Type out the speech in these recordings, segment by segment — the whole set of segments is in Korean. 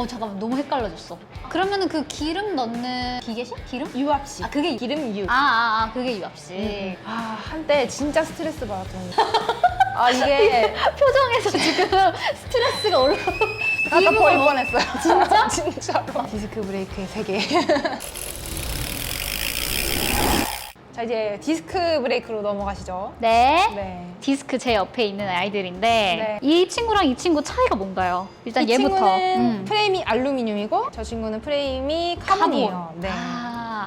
잠깐만, 너무 헷갈려졌어. 그러면은 그 기름 넣는 기계식? 기름? 유압식. 그게 기름유. 그게 유압식. 한때 진짜 스트레스 받았던 이게 표정에서 지금 스트레스가 올라. 아까 버릴 뻔했어요. 진짜? 진짜로. 디스크 브레이크의 세계. 자, 이제 디스크 브레이크로 넘어가시죠. 네. 네. 디스크 제 옆에 있는 아이들인데 네. 이 친구랑 이 친구 차이가 뭔가요? 일단 이 얘부터. 친구는 프레임이 알루미늄이고 저 친구는 프레임이 카본이에요. 네.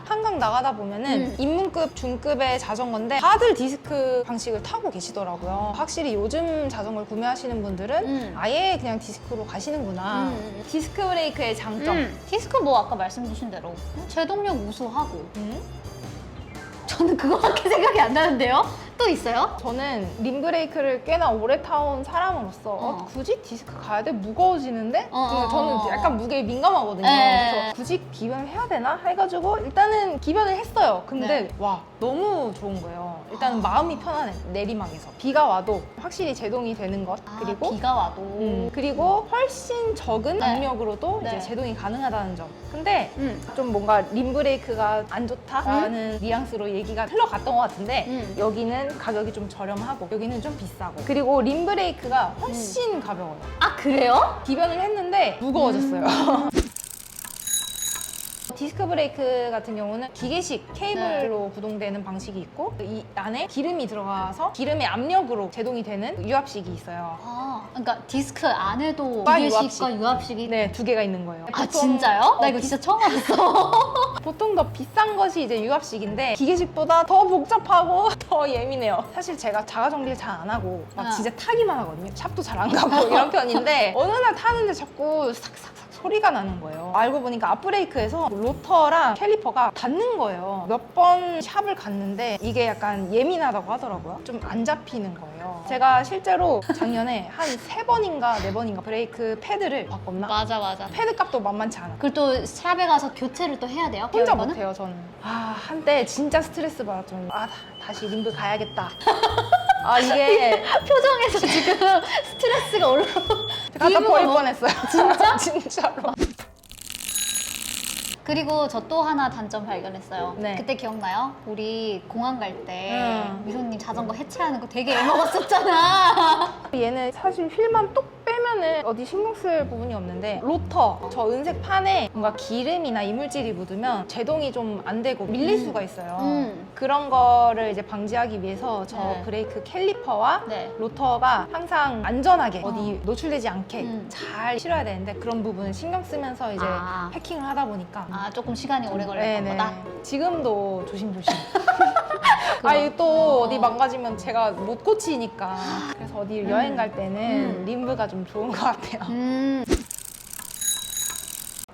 한강 나가다 보면은 입문급, 중급의 자전거인데 다들 디스크 방식을 타고 계시더라고요. 확실히 요즘 자전거를 구매하시는 분들은 아예 그냥 디스크로 가시는구나. 디스크 브레이크의 장점. 디스크 뭐 아까 말씀 주신 대로 제동력 우수하고 저는 그거밖에 생각이 안 나는데요? 또 있어요? 저는 림 브레이크를 꽤나 오래 타온 사람으로서 굳이 디스크 가야 돼? 무거워지는데? 저는 약간 무게에 민감하거든요. 그래서 굳이 기변을 해야 되나? 해가지고 일단은 기변을 했어요. 근데 와, 너무 좋은 거예요. 일단은 마음이 편안해, 내리막에서. 비가 와도 확실히 제동이 되는 것. 그리고 비가 와도 그리고 훨씬 적은 압력으로도 이제 제동이 가능하다는 점. 근데 좀 뭔가 림 브레이크가 안 좋다라는 뉘앙스로 얘기가 흘러갔던 것 같은데 여기는 가격이 좀 저렴하고 여기는 좀 비싸고 그리고 림 브레이크가 훨씬 가벼워요. 아, 그래요? 기변을 했는데 무거워졌어요. 디스크 브레이크 같은 경우는 기계식 케이블로 구동되는 방식이 있고 이 안에 기름이 들어가서 기름의 압력으로 제동이 되는 유압식이 있어요. 그러니까 디스크 안에도 과 기계식과 유압식이 네, 두 개가 있는 거예요. 아, 진짜요? 나 이거 진짜 처음 알았어. 보통 더 비싼 것이 이제 유압식인데 기계식보다 더 복잡하고 더 예민해요. 사실 제가 자가 정비를 잘 안 하고 막 진짜 타기만 하거든요. 샵도 잘 안 가고 이런 편인데 어느 날 타는데 자꾸 삭삭삭 소리가 나는 거예요. 알고 보니까 앞브레이크에서 로터랑 캘리퍼가 닿는 거예요. 몇 번 샵을 갔는데 이게 약간 예민하다고 하더라고요. 좀 안 잡히는 거예요. 제가 실제로 작년에 한 3번인가 4번인가 브레이크 패드를 바꿨나? 맞아. 패드 값도 만만치 않아. 그리고 또 샵에 가서 교체를 또 해야 돼요? 혼자 이거는? 못해요, 저는. 한때 진짜 스트레스 받았죠. 다시 림브 가야겠다. 이게 표정에서 지금 스트레스가 올라. 아까 버릴 뻔했어요. 진짜? 진짜로. 그리고 저 또 하나 단점 발견했어요. 네. 그때 기억나요? 우리 공항 갈 때 미소님 자전거 해체하는 거 되게 애먹었었잖아. 얘는 사실 휠만 똑 빼면은 어디 신경 쓸 부분이 없는데 로터, 저 은색 판에 뭔가 기름이나 이물질이 묻으면 제동이 좀 안 되고 밀릴 수가 있어요. 그런 거를 이제 방지하기 위해서 저 브레이크 캘리퍼와 로터가 항상 안전하게 어디 노출되지 않게 잘 실어야 되는데 그런 부분을 신경 쓰면서 이제 패킹을 하다 보니까 조금 시간이 오래 걸렸던 거다? 지금도 조심조심. 이거 또 어디 망가지면 제가 못 고치니까. 그래서 어디 여행 갈 때는 림브가 좀 좋은 것 같아요.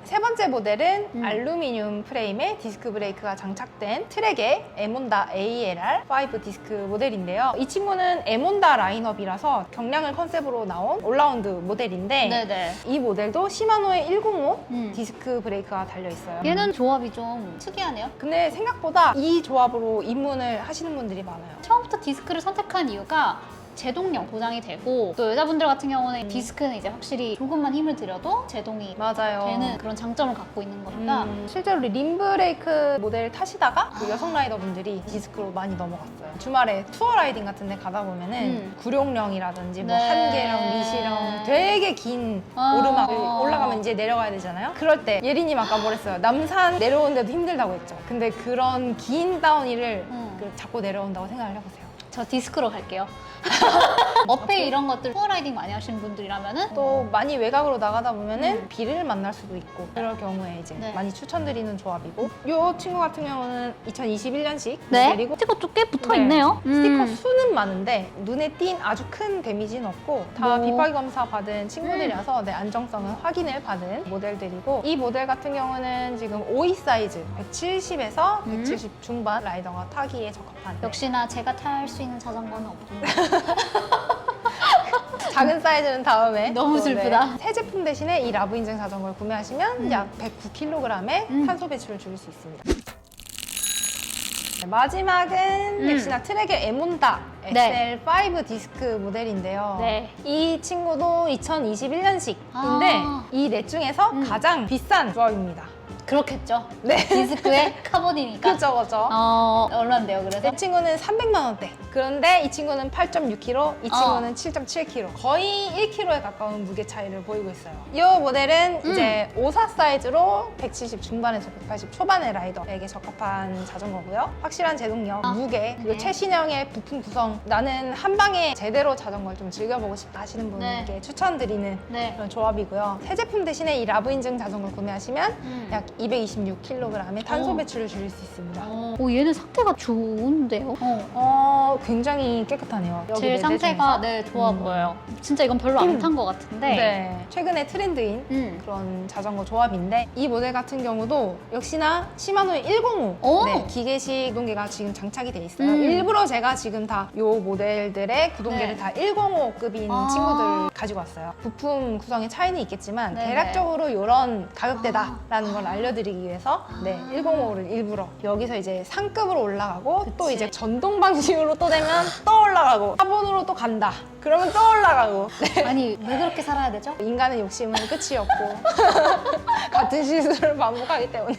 세 번째 모델은 알루미늄 프레임에 디스크 브레이크가 장착된 트랙의 에몬다 ALR5 디스크 모델인데요. 이 친구는 에몬다 라인업이라서 경량을 컨셉으로 나온 올라운드 모델인데 이 모델도 시마노의 105 디스크 브레이크가 달려있어요. 얘는 조합이 좀 특이하네요. 근데 생각보다 이 조합으로 입문을 하시는 분들이 많아요. 처음부터 디스크를 선택한 이유가 제동력 보장이 되고 또 여자분들 같은 경우는 디스크는 이제 확실히 조금만 힘을 들여도 제동이 되는 그런 장점을 갖고 있는 거니까 실제로 림 브레이크 모델을 타시다가 그 여성 라이더분들이 디스크로 많이 넘어갔어요. 주말에 투어 라이딩 같은 데 가다 보면은 구룡령이라든지 뭐 한계령, 미시령 되게 긴 오르막을 올라가면 이제 내려가야 되잖아요. 그럴 때 예린님 아까 뭐랬어요? 남산 내려오는데도 힘들다고 했죠. 근데 그런 긴 다운힐을 잡고 내려온다고 생각을 해보세요. 저 디스크로 갈게요. 어페 이런 것들 투어 라이딩 많이 하시는 분들이라면은 또 많이 외곽으로 나가다 보면은 비를 만날 수도 있고 그럴 경우에 이제 많이 추천드리는 조합이고 이 친구 같은 경우는 2021년식 모델이고 스티커 꽤 붙어있네요. 스티커 수는 많은데 눈에 띈 아주 큰 데미지는 없고 다 비파기 검사 받은 친구들이라서 안정성은 확인을 받은 모델들이고 이 모델 같은 경우는 지금 52 사이즈 170에서 170 중반 라이더가 타기에 적합한 역시나 제가 탈 수 있는 자전거는 없군요. 작은 사이즈는 다음에 너무 슬프다. 새 제품 대신에 이 라브 인증 자전거를 구매하시면 약 109kg의 탄소 배출을 줄일 수 있습니다. 마지막은 역시나 트랙의 에몬다 네. XL5 디스크 모델인데요. 네. 이 친구도 2021년식인데 아. 이 넷 중에서 가장 비싼 조합입니다. 그렇겠죠. 네. 디스크에 카본이니까. 그죠, 그죠. 얼마인데요, 그래서? 이 친구는 300만 원대. 그런데 이 친구는 8.6kg, 이 친구는 7.7kg. 거의 1kg에 가까운 무게 차이를 보이고 있어요. 이 모델은 이제 54 사이즈로 170 중반에서 180 초반의 라이더에게 적합한 자전거고요. 확실한 제동력, 무게, 그리고 네. 최신형의 부품 구성. 나는 한 방에 제대로 자전거를 좀 즐겨보고 싶다 하시는 분에게 추천드리는 네. 그런 조합이고요. 새 제품 대신에 이 라브 인증 자전거를 구매하시면 약 226kg의 탄소 배출을 줄일 수 있습니다. 얘는 상태가 좋은데요? 굉장히 깨끗하네요. 여기 제일 네 대 상태가 중에서. 좋아 보여요. 진짜 이건 별로 안 탄 것 같은데. 네. 최근에 트렌드인 그런 자전거 조합인데 이 모델 같은 경우도 역시나 시마노의 105 오! 네, 기계식 구동계가 지금 장착이 돼 있어요. 일부러 제가 지금 다 이 모델들의 구동계를 네. 다 105급인 아. 친구들 가지고 왔어요. 부품 구성에 차이는 있겠지만 네네. 대략적으로 이런 가격대다라는 걸 알려드리기 위해서 네, 105를 일부러 여기서 이제 상급으로 올라가고 또 그치. 이제 전동 방식으로 또 되면 또 올라가고 카본으로 또 간다. 그러면 또 올라가고 네. 아니, 왜 그렇게 살아야 되죠? 인간의 욕심은 끝이 없고 같은 실수를 반복하기 때문에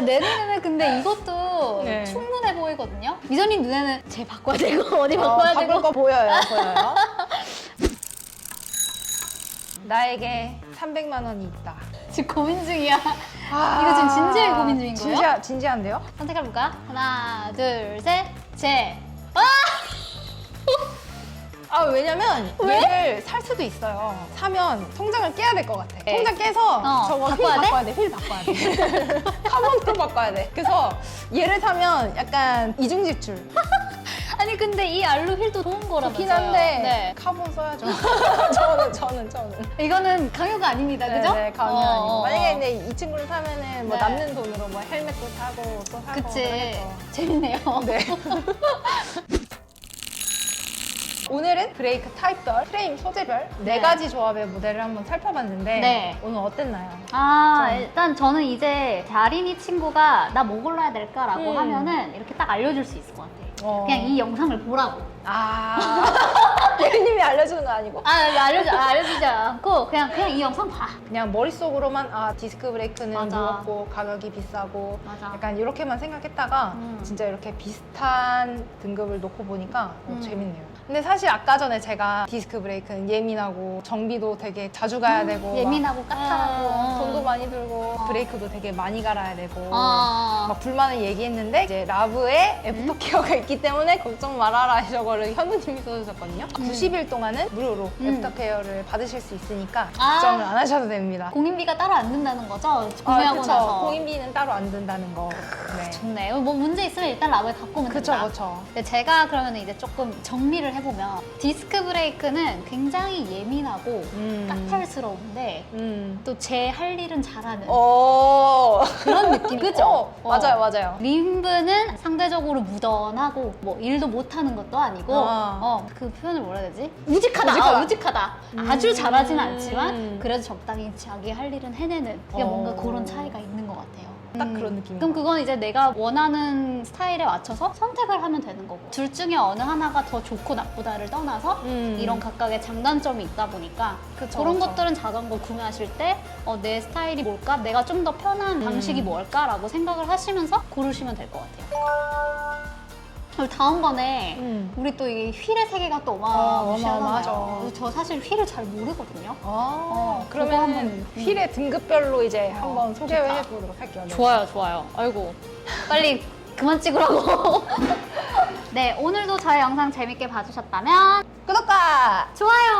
내 눈에는 근데 이것도 네. 충분해 보이거든요. 미선님 눈에는 쟤 바꿔야 되고 어디 바꿔야 바꿀 되고 거 보여요. 나에게 300만 원이 있다. 지금 고민 중이야. 이거 지금 진지하게 고민 중인 거예요? 진지한데요? 선택해볼까? 하나, 둘, 셋, 쟤. 왜냐면 얘를 살 수도 있어요. 사면 통장을 깨야 될 것 같아. 네. 통장 깨서 저거 바꿔야 휠 바꿔야 돼. 카본으로 바꿔야 돼. 그래서 얘를 사면 약간 이중지출. 아니 근데 이 알루 휠도 좋은 거라면서요. 좋긴 한데 네. 카본 써야죠. 저는. 이거는 강요가 아닙니다, 그죠? 네, 강요 아니고. 만약에 네. 근데 이 친구를 사면은 뭐 네. 남는 돈으로 뭐 헬멧도 사고 또 사고 그치. 그러겠죠. 재밌네요. 네. 오늘은 브레이크 타입별, 프레임 소재별 네. 4가지 조합의 모델을 한번 살펴봤는데 네. 오늘 어땠나요? 일단 저는 이제 자린이 친구가 나 뭐 골라야 될까라고 하면은 이렇게 딱 알려줄 수 있을 것 같아요. 그냥 이 영상을 보라고. 예림님이 알려주는 거 아니고 알려주지 않고 그냥 이 영상 봐. 그냥 머릿속으로만 디스크 브레이크는 맞아. 무겁고 가격이 비싸고 맞아. 약간 이렇게만 생각했다가 진짜 이렇게 비슷한 등급을 놓고 보니까 재밌네요. 근데 사실 아까 전에 제가 디스크 브레이크는 예민하고 정비도 되게 자주 가야 되고 예민하고 까탈하고 돈도 많이 들고 브레이크도 되게 많이 갈아야 되고 막 막 불만을 얘기했는데 이제 라브에 애프터케어가 있기 때문에 걱정 말아라 저거를 현우님이 써주셨거든요. 90일 동안은 무료로 애프터케어를 받으실 수 있으니까 걱정을 안 하셔도 됩니다. 공인비가 따로 안 든다는 거죠? 구매하고 그쵸. 나서. 공인비는 따로 안 든다는 거. 네. 좋네. 뭐 문제 있으면 일단 라브에 갖고 오면 된다. 그쵸. 근데 제가 그러면 이제 조금 정리를 해보면 디스크 브레이크는 굉장히 예민하고 까탈스러운데 또 제 할 일은 잘하는 그런 느낌. 그죠? 맞아요. 림브는 상대적으로 무던하고 뭐 일도 못하는 것도 아니고 그 표현을 뭐라 해야 되지? 우직하다. 아주 잘하진 않지만 그래도 적당히 자기 할 일은 해내는 그게 뭔가 그런 차이가 있는 것 같아요. 딱 그런 느낌이에요. 그럼 그건 이제 내가 원하는 스타일에 맞춰서 선택을 하면 되는 거고 둘 중에 어느 하나가 더 좋고 나쁘다를 떠나서 이런 각각의 장단점이 있다 보니까 그런 것들은 자전거 구매하실 때 내 스타일이 뭘까? 내가 좀 더 편한 방식이 뭘까라고 생각을 하시면서 고르시면 될 것 같아요. 그리고 다음번에 우리 또 이 휠의 세계가 또 어마어마하잖아요. 어마어마하죠. 저 사실 휠을 잘 모르거든요. 그러면 휠의 등급별로 이제 한번 소개해 보도록 할게요. 네. 좋아요. 아이고, 빨리 그만 찍으라고. 네, 오늘도 저의 영상 재밌게 봐주셨다면 구독과 좋아요